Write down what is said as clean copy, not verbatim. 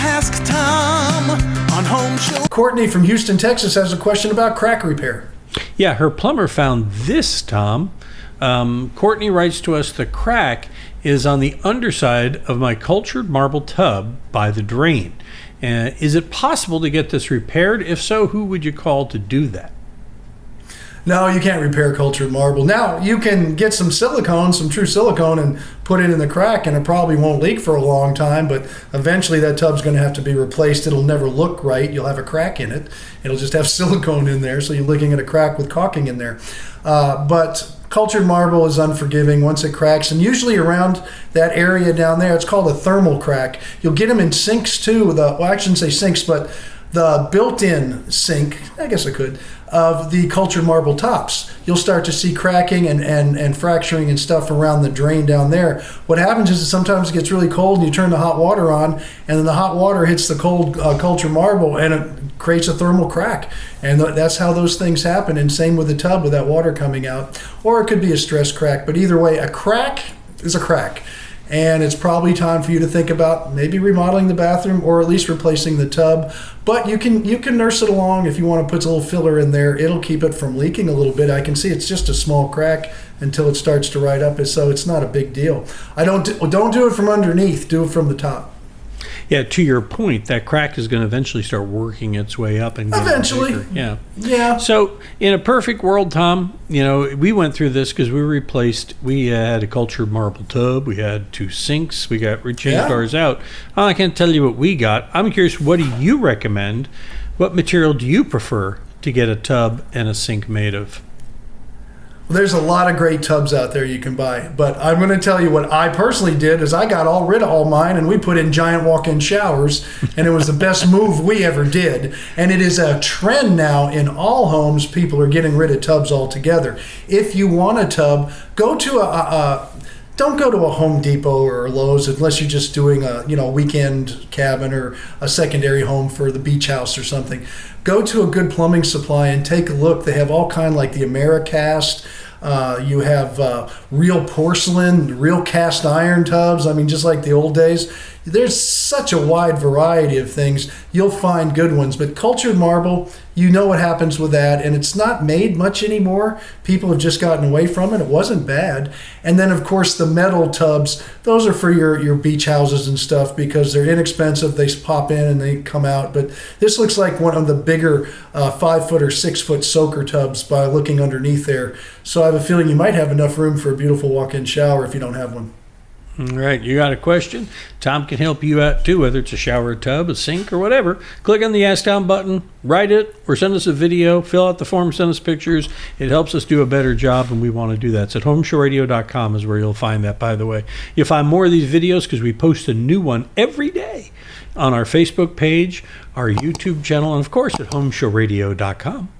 Ask Tom on Home Show. Courtney from Houston, Texas has a question about crack repair. Yeah, her plumber found this, Tom. Courtney writes to us, the crack is on the underside of my cultured marble tub by the drain. Is it possible to get this repaired? If so, who would you call to do that? No, you can't repair cultured marble. Now, you can get some silicone, some true silicone, and put it in the crack, and it probably won't leak for a long time, but eventually that tub's going to have to be replaced. It'll never look right. You'll have a crack in it. It'll just have silicone in there, so you're looking at a crack with caulking in there. But cultured marble is unforgiving once it cracks, and usually around that area down there, it's called a thermal crack. You'll get them in sinks too. Well, I shouldn't say sinks, but the built-in sink, I guess I could, of the cultured marble tops. You'll start to see cracking and fracturing and stuff around the drain down there. What happens is that sometimes it gets really cold and you turn the hot water on, and then the hot water hits the cold cultured marble and it creates a thermal crack. And that's how those things happen. And same with the tub with that water coming out. Or it could be a stress crack. But either way, a crack is a crack. And it's probably time for you to think about maybe remodeling the bathroom or at least replacing the tub. But you can nurse it along if you want to put a little filler in there. It'll keep it from leaking a little bit. I can see it's just a small crack until it starts to ride up, so it's not a big deal. Don't do it from underneath. Do it from the top. Yeah, to your point, that crack is going to eventually start working its way up and getting eventually bigger. Yeah. So in a perfect world, Tom, we went through this because we had a cultured marble tub, we had 2 sinks, we changed ours out. I can't tell you what we got. I'm curious, what do you recommend? What material do you prefer to get a tub and a sink made of? Well, there's a lot of great tubs out there you can buy, but I'm going to tell you what I personally did is I got rid of all mine and we put in giant walk-in showers, and it was the best move we ever did. And it is a trend now in all homes. People are getting rid of tubs altogether. If you want a tub, go to don't go to a Home Depot or a Lowe's unless you're just doing a weekend cabin or a secondary home for the beach house or something. Go to a good plumbing supply and take a look. They have all kind like the Americast. You have real porcelain, real cast iron tubs. I mean, just like the old days. There's such a wide variety of things. You'll find good ones. But cultured marble, you know what happens with that. And it's not made much anymore. People have just gotten away from it. It wasn't bad. And then, of course, the metal tubs, those are for your beach houses and stuff because they're inexpensive. They pop in and they come out. But this looks like one of the bigger 5-foot or 6-foot soaker tubs by looking underneath there. So I have a feeling you might have enough room for a beautiful walk-in shower if you don't have one. All right, you got a question? Tom can help you out too, whether it's a shower, a tub, a sink, or whatever. Click on the Ask Tom button, write it, or send us a video, fill out the form, send us pictures. It helps us do a better job, and we want to do that. It's at HomeShowRadio.com is where you'll find that, by the way. You'll find more of these videos because we post a new one every day on our Facebook page, our YouTube channel, and, of course, at HomeShowRadio.com.